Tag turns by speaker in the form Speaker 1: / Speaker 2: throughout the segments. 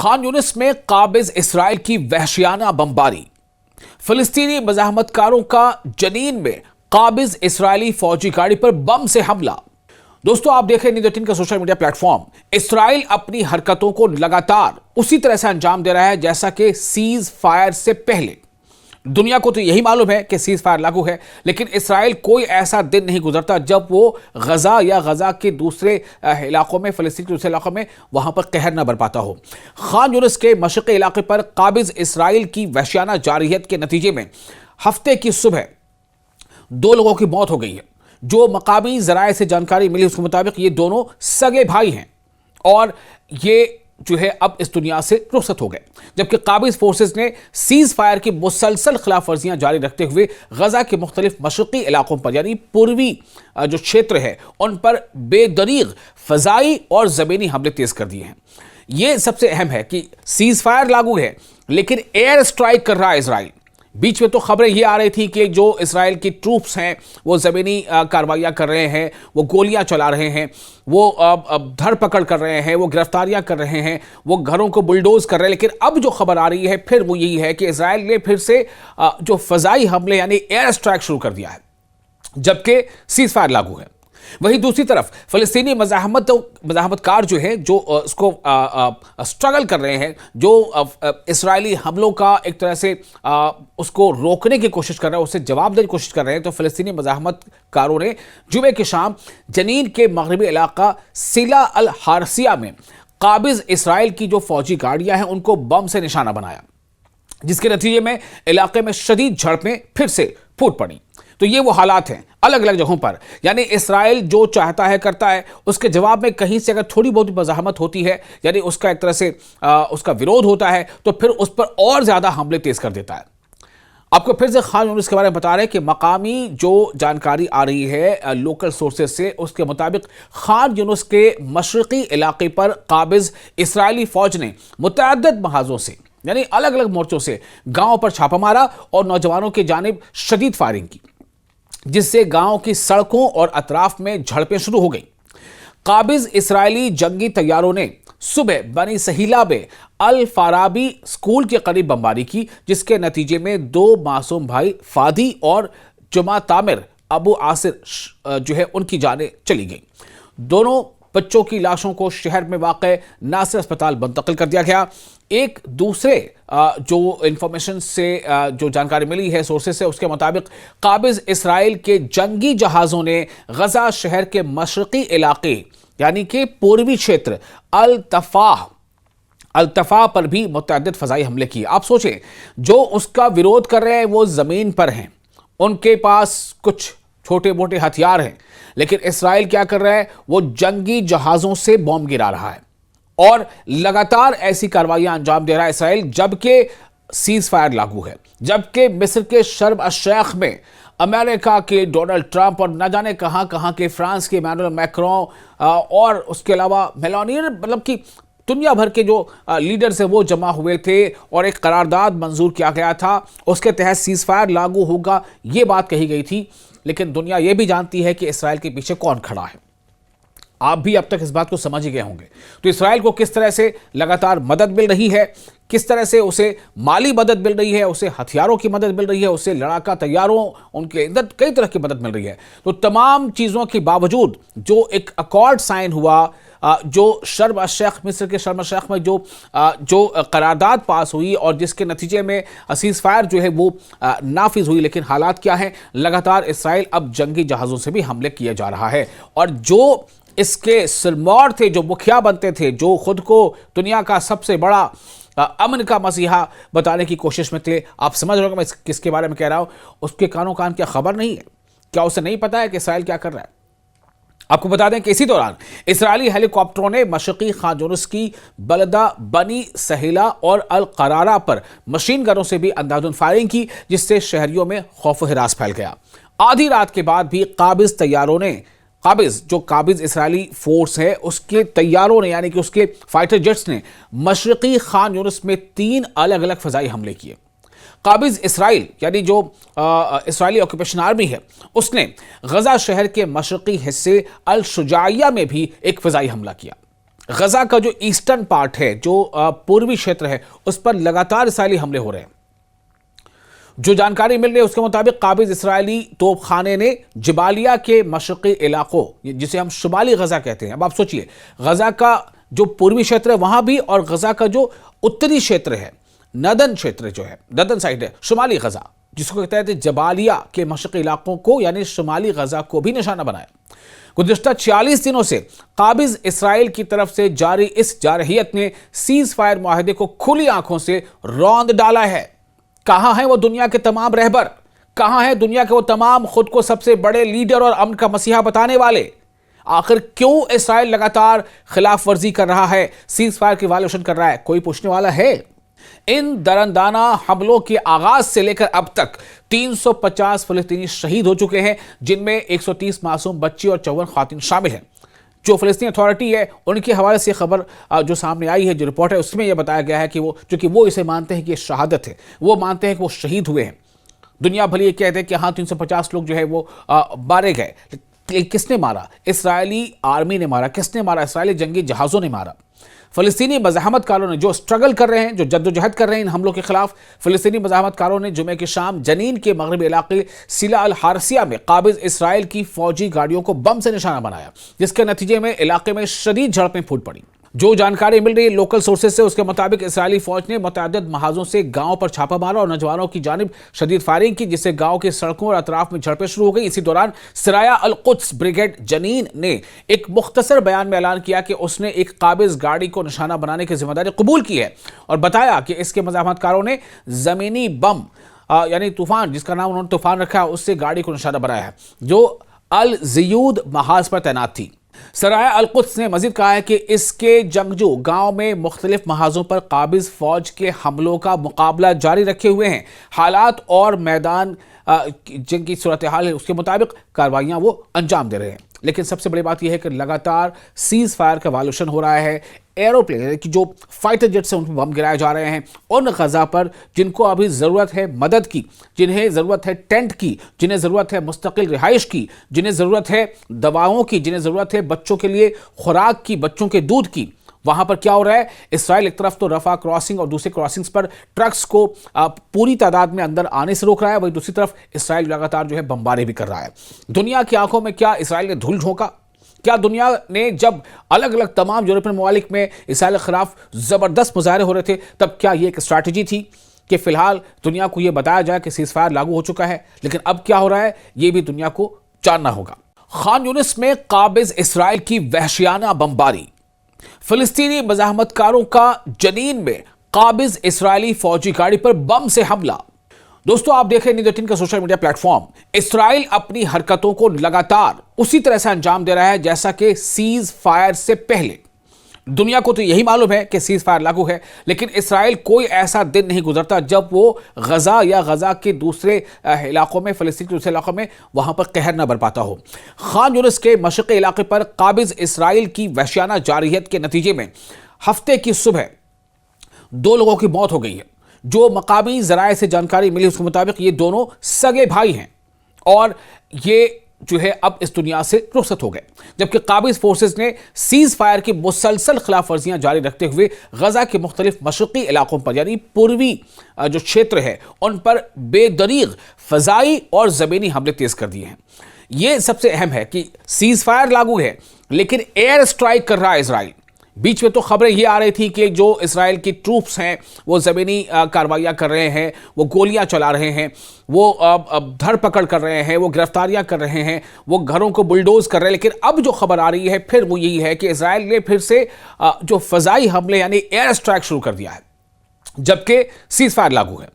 Speaker 1: खान यूनिस में काबिज इसराइल की वहशियाना बमबारी। फिलिस्तीनी मज़ाहमतकारों का जनीन में काबिज इसराइली फौजी गाड़ी पर बम से हमला। दोस्तों, आप देख रहे हैं न्यूज़ 18 का सोशल मीडिया प्लेटफॉर्म। इसराइल अपनी हरकतों को लगातार उसी तरह से अंजाम दे रहा है जैसा कि सीज फायर से पहले। दुनिया को तो यही मालूम है कि सीज फायर लागू है, लेकिन इसराइल कोई ऐसा दिन नहीं गुजरता जब वो गजा या गजा के दूसरे इलाकों में, फिलिस्तीन के दूसरे इलाकों में वहां पर कहर न बरपाता हो। खान यूनिस के मशरक़ी इलाके पर काबिज इसराइल की वहशियाना जारहियत के नतीजे में हफ्ते की सुबह 2 लोगों की मौत हो गई है। जो मकामी ज़राए से जानकारी मिली उसके मुताबिक ये दोनों सगे भाई हैं और ये जो है अब इस दुनिया से रुखसत हो गए, जबकि काबिज फोर्सेस ने सीज फायर की मुसलसल खिलाफ वर्जियां जारी रखते हुए गजा के मुख्तलिफ मशरक़ी इलाकों पर यानी पूर्वी जो क्षेत्र है उन पर बेदरीग फ़ज़ाई और ज़मीनी हमले तेज कर दिए हैं। यह सबसे अहम है कि सीज फायर लागू है, लेकिन एयर स्ट्राइक कर रहा है इसराइल। बीच में तो खबरें ये आ रही थी कि जो इसराइल की ट्रूप्स हैं वो ज़मीनी कार्रवाइयाँ कर रहे हैं, वो गोलियां चला रहे हैं, वो धरपकड़ कर रहे हैं, वो गिरफ्तारियां कर रहे हैं, वो घरों को बुलडोज कर रहे हैं। लेकिन अब जो खबर आ रही है फिर वो यही है कि इसराइल ने फिर से जो फ़ज़ाई हमले यानी एयर स्ट्राइक शुरू कर दिया है, जबकि सीज फायर लागू है। वहीं दूसरी तरफ फिलिस्तीनी मज़ाहमतकार जो है, जो उसको स्ट्रगल कर रहे हैं, जो इसराइली हमलों का एक तरह से उसको रोकने की कोशिश कर रहे हैं, उससे जवाब देने की कोशिश कर रहे हैं, तो फिलिस्तीनी मज़ाहमतकारों ने जुमे की शाम जनीन के मगरबी इलाका सिला अल हारसिया में काबिज इसराइल की जो फौजी गाड़ियां हैं उनको बम से निशाना बनाया, जिसके नतीजे में इलाके में शदीद झड़पें फिर से फूट पड़ी। तो ये वो हालात हैं अलग अलग जगहों पर। यानी इसराइल जो चाहता है करता है, उसके जवाब में कहीं से अगर थोड़ी बहुत मज़ाहमत होती है, यानी उसका एक तरह से उसका विरोध होता है, तो फिर उस पर और ज़्यादा हमले तेज कर देता है। आपको फिर से खान यूनिस के बारे में बता रहे हैं कि मकामी जो जानकारी आ रही है लोकल सोर्सेज से, उसके मुताबिक खान यूनिस के मशरक़ी इलाके पर काबिज इसराइली फ़ौज ने मुतअद्दिद महाजों से यानी अलग अलग मोर्चों से गाँव पर छापा मारा और नौजवानों की जानिब शदीद फायरिंग की, जिससे गांव की सड़कों और अतराफ में झड़पें शुरू हो गई। काबिज इसराइली जंगी तैयारों ने सुबह बनी सहीला में अल फाराबी स्कूल के करीब बमबारी की, जिसके नतीजे में 2 मासूम भाई फादी और जुमा तामिर अबू आसिर जो है उनकी जानें चली गई। दोनों बच्चों की लाशों को शहर में वाक़े नासिर अस्पताल मुंतकिल कर दिया गया। एक दूसरे जो इंफॉर्मेशन से जो जानकारी मिली है सोर्सेज से, उसके मुताबिक काबिज इसराइल के जंगी जहाज़ों ने गजा शहर के मशरक़ी इलाके यानी कि पूर्वी क्षेत्र अल-तफ़ा पर भी मुतअद्दिद फ़ज़ाई हमले किए। आप सोचें, जो उसका विरोध कर रहे हैं वो ज़मीन पर हैं, उनके पास कुछ छोटे मोटे हथियार हैं, लेकिन इसराइल क्या कर रहा है, वो जंगी जहाज़ों से बॉम्ब गिरा रहा है और लगातार ऐसी कार्रवाइयां अंजाम दे रहा है इसराइल, जबकि सीज फायर लागू है, जबकि मिस्र के शर्म अल शेख में अमेरिका के डोनाल्ड ट्रंप और न जाने कहां कहां के फ्रांस के इमैनुअल मैक्रों और उसके अलावा मेलानिया, मतलब कि दुनिया भर के जो लीडर्स हैं वो जमा हुए थे और एक करारदाद मंजूर किया गया था, उसके तहत सीज फायर लागू होगा, ये बात कही गई थी। लेकिन दुनिया ये भी जानती है कि इसराइल के पीछे कौन खड़ा है। आप भी अब तक इस बात को समझ ही गए होंगे। तो इसराइल को किस तरह से लगातार मदद मिल रही है, किस तरह से उसे माली मदद मिल रही है, उसे हथियारों की मदद मिल रही है, उसे लड़ाका तैयारों, उनके अंदर कई तरह की मदद मिल रही है। तो तमाम चीज़ों के बावजूद जो एक अकॉर्ड साइन हुआ, जो शर्म अल शेख, मिस्र के शर्म अल शेख में जो करारदाद पास हुई और जिसके नतीजे में सीज फायर जो है वो नाफिज हुई, लेकिन हालात क्या हैं, लगातार इसराइल अब जंगी जहाज़ों से भी हमले किए जा रहा है। और जो इसके सिरमौर थे, जो मुखिया बनते थे, जो खुद को दुनिया का सबसे बड़ा अमन का मसीहा बताने की कोशिश में थे, आप समझ रहे हो मैं किसके बारे में कह रहा हूं, उसके कानों कान क्या खबर नहीं है? क्या उसे नहीं पता है कि इसराइल क्या कर रहा है? आपको बता दें कि इसी दौरान इसराइली हेलीकॉप्टरों ने मशरक़ी खान यूनिस की बलदा, बनी सहीला और अल करारा पर मशीन गनों से भी अंधाधुंध फायरिंग की, जिससे शहरियों में खौफ व हिरास फैल गया। आधी रात के बाद भी काबिज इसराइली फोर्स है उसके तैयारों ने यानी कि उसके फाइटर जेट्स ने मशरक़ी खान यूनिस में 3 अलग अलग फ़ज़ाई हमले किए। काबिज इसराइल यानी जो इसराइली ऑक्यूपेशन आर्मी है, उसने गजा शहर के मशरक़ी हिस्से अल शुजाइया में भी एक फ़ज़ाई हमला किया। गजा का जो ईस्टर्न पार्ट है, जो पूर्वी क्षेत्र है, उस पर लगातार इसराइली हमले हो रहे हैं। जो जानकारी मिल रही है उसके मुताबिक काबिज इसराइली तोपखाने ने जबालिया के मशरकी इलाकों, जिसे हम शुमाली गजा कहते हैं, अब आप सोचिए गजा का जो पूर्वी क्षेत्र है वहां भी, और गजा का जो उत्तरी क्षेत्र है, नदन क्षेत्र जो है, नदन साइड है, शुमाली गजा जिसको कहते हैं, जबालिया के मशरकी इलाकों को यानी शुमाली गजा को भी निशाना बनाया। गुज़िश्ता 46 दिनों से काबिज इसराइल की तरफ से जारी इस जारहियत ने सीज फायर मुआहदे को खुली आंखों से रौंद डाला है। कहां है वो दुनिया के तमाम रहबर, कहां है दुनिया के वो तमाम खुद को सबसे बड़े लीडर और अमन का मसीहा बताने वाले? आखिर क्यों इसराइल लगातार खिलाफ वर्जी कर रहा है, सीज फायर की वायलेशन कर रहा है? कोई पूछने वाला है? इन दरंदाना हमलों के आगाज से लेकर अब तक 350 फलस्तीनी शहीद हो चुके हैं, जिनमें 130 मासूम बच्ची और 54 खातिन शामिल हैं। जो फ़लस्तीन अथॉरिटी है उनके हवाले से खबर जो सामने आई है, जो रिपोर्ट है, उसमें यह बताया गया है कि चूंकि वो इसे मानते हैं कि ये शहादत है, वो मानते हैं कि वो शहीद हुए हैं। दुनिया भली ये कहते हैं कि हाँ 350 लोग जो है वो मारे गए। किसने मारा? इसराइली आर्मी ने मारा। किसने मारा? इसराइली जंगी जहाज़ों ने मारा। फ़लस्तीनी मज़ाहमतकारों ने, जो स्ट्रगल कर रहे हैं, जो जद्दोजहद कर रहे हैं इन हमलों के खिलाफ, फ़लस्तीनी मज़ाहमतकारों ने जुमे की शाम जनीन के मगरबी इलाके सिला अल हारसिया में काबिज इसराइल की फ़ौजी गाड़ियों को बम से निशाना बनाया, जिसके नतीजे में इलाके में शदीद झड़पें फूट पड़ी। जो जानकारी मिल रही है लोकल सोर्सेज से, उसके मुताबिक इसराइली फौज ने मुतअद्दिद महाजों से गांव पर छापा मारा और नौजवानों की जानिब शदीद फायरिंग की, जिससे गांव की सड़कों और अतराफ में झड़पें शुरू हो गई। इसी दौरान सराया अल कुद्स ब्रिगेड जनीन ने एक मुख्तसर बयान में ऐलान किया कि उसने एक काबिज गाड़ी को निशाना बनाने की जिम्मेदारी कबूल की है और बताया कि इसके मज़ाहमतकारों ने ज़मीनी बम यानी तूफान, जिसका नाम उन्होंने तूफान रखा है, उससे गाड़ी को निशाना बनाया है, जो अल ज़ियूद महाज पर तैनात थी। सराया अल कुद्स ने मजीद कहा है कि इसके जंगजू गांव में मुख्तलिफ महाजों पर काबिज फौज के हमलों का मुकाबला जारी रखे हुए हैं। हालात और मैदान जिनकी सूरत हाल है उसके मुताबिक कार्रवाइयां वो अंजाम दे रहे हैं। लेकिन सबसे बड़ी बात यह है कि लगातार सीज फायर का वायलेशन हो रहा है। एरोप्लेन की जो फाइटर जेट से उन पर बम गिराए जा रहे हैं उन गजा पर जिनको अभी ज़रूरत है मदद की, जिन्हें ज़रूरत है टेंट की, जिन्हें ज़रूरत है मुस्तकिल रिहाइश की, जिन्हें ज़रूरत है दवाओं की, जिन्हें ज़रूरत है बच्चों के लिए खुराक की, बच्चों के दूध की। वहां पर क्या हो रहा है? इसराइल एक तरफ तो रफा क्रॉसिंग और दूसरे क्रॉसिंग्स पर ट्रक्स को पूरी तादाद में अंदर आने से रोक रहा है, वहीं दूसरी तरफ इसराइल लगातार जो है बमबारी भी कर रहा है। दुनिया की आंखों में क्या इसराइल ने धूल झोंका? क्या दुनिया ने जब अलग अलग तमाम यूरोपियन ममालिक में इसराइल के खिलाफ ज़बरदस्त मुजाहरे हो रहे थे, तब क्या ये एक स्ट्रैटेजी थी कि फिलहाल दुनिया को यह बताया जाए कि सीज फायर लागू हो चुका है? लेकिन अब क्या हो रहा है ये भी दुनिया को जानना होगा। खान यूनिस में काबिज इसराइल की वहशियाना बमबारी, फिलिस्तीनी मज़ाहमतकारों का जनीन में काबिज इसराइली फौजी गाड़ी पर बम से हमला। दोस्तों आप देख रहे हैं न्यूज़ 18 का सोशल मीडिया प्लेटफॉर्म। इसराइल अपनी हरकतों को लगातार उसी तरह से अंजाम दे रहा है जैसा कि सीज फायर से पहले। दुनिया को तो यही मालूम है कि सीज फायर लागू है, लेकिन इसराइल कोई ऐसा दिन नहीं गुजरता जब वो गजा या गजा के दूसरे इलाकों में, फ़लस्तीन के दूसरे इलाकों में वहां पर कहर न बरपाता हो। खान यूनिस के मशरक़ी इलाके पर काबिज इसराइल की वहशियाना जारहियत के नतीजे में हफ्ते की सुबह 2 लोगों की मौत हो गई है। जो मकामी ज़राए से जानकारी मिली उसके मुताबिक ये दोनों सगे भाई हैं और ये जो है अब इस दुनिया से रुखसत हो गए, जबकि काबिज फोर्सेस ने सीज फायर की मुसलसल खिलाफ वर्जियां जारी रखते हुए गजा के मुख्तलिफ मशरक़ी इलाकों पर यानी पूर्वी जो क्षेत्र है उन पर बेदरीग फ़ज़ाई और ज़मीनी हमले तेज़ कर दिए हैं। यह सबसे अहम है कि सीज फायर लागू है लेकिन एयर स्ट्राइक कर रहा है इसराइल। बीच में तो खबरें ये आ रही थी कि जो इसराइल की ट्रूप्स हैं वो ज़मीनी कार्रवाइयाँ कर रहे हैं, वो गोलियां चला रहे हैं, वो धरपकड़ कर रहे हैं, वो गिरफ्तारियां कर रहे हैं, वो घरों को बुलडोज कर रहे हैं। लेकिन अब जो खबर आ रही है फिर वो यही है कि इसराइल ने फिर से जो फ़ज़ाई हमले यानी एयर स्ट्राइक शुरू कर दिया है, जबकि सीज फायर लागू है।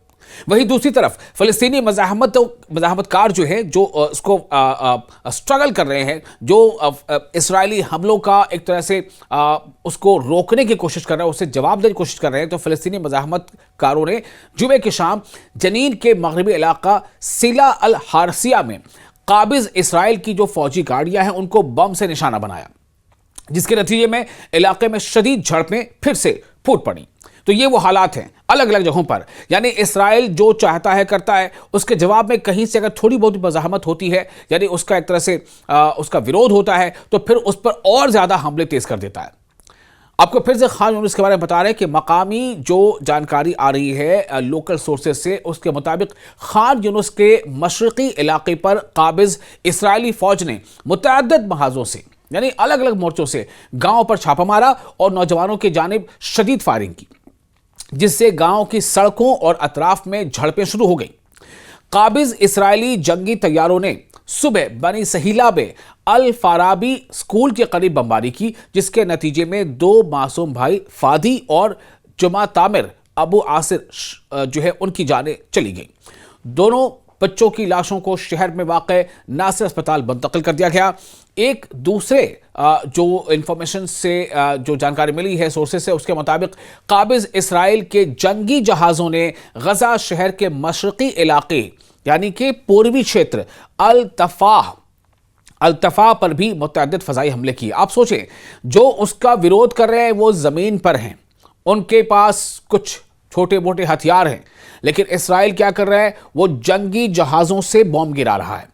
Speaker 1: वहीं दूसरी तरफ फ़लस्तीनी मज़ाहमतकार जो है, जो उसको स्ट्रगल कर रहे हैं, जो इसराइली हमलों का एक तरह से उसको रोकने की कोशिश कर रहे हैं, उससे जवाब देने की कोशिश कर रहे हैं, तो फ़लस्तीनी मज़ाहमतकारों ने जुमे की शाम जनीन के मगरबी इलाका सिला अल हारसिया में काबिज इसराइल की जो फौजी गाड़ियां हैं उनको बम से निशाना बनाया, जिसके नतीजे में इलाके में शदीद झड़पें फिर से फूट पड़ी। तो ये वो हालात हैं अलग अलग जगहों पर, यानी इसराइल जो चाहता है करता है, उसके जवाब में कहीं से अगर थोड़ी बहुत मज़ाहमत होती है यानी उसका एक तरह से उसका विरोध होता है तो फिर उस पर और ज़्यादा हमले तेज़ कर देता है। आपको फिर से खान यूनिस के बारे में बता रहे हैं कि मकामी जो जानकारी आ रही है लोकल सोर्सेज से, उसके मुताबिक खान यूनिस के मशरकी इलाके पर काबिज इसराइली फौज ने मुतअद्दिद महाजों से यानी अलग अलग मोर्चों से गांव पर छापा मारा और नौजवानों की जानिब शदीद फायरिंग की, जिससे गांव की सड़कों और अतराफ में झड़पें शुरू हो गई। काबिज इसराइली जंगी तैयारों ने सुबह बनी सहीला में अल फाराबी स्कूल के करीब बमबारी की, जिसके नतीजे में 2 मासूम भाई फादी और जुमा तामिर अबू आसिर जो है उनकी जानें चली गई। दोनों बच्चों की लाशों को शहर में वाक़े नासिर अस्पताल मुंतकिल कर दिया गया। एक दूसरे जो इंफॉर्मेशन से जो जानकारी मिली है सोर्सेज से, उसके मुताबिक काबिज इसराइल के जंगी जहाज़ों ने गजा शहर के मशरकी इलाके यानी कि पूर्वी क्षेत्र अल-तफा पर भी मुतअद्दिद फ़ज़ाई हमले किए। आप सोचें, जो उसका विरोध कर रहे हैं वो ज़मीन पर हैं, उनके पास कुछ छोटे मोटे हथियार हैं, लेकिन इसराइल क्या कर रहा है, वो जंगी जहाज़ों से बॉम्ब गिरा रहा है।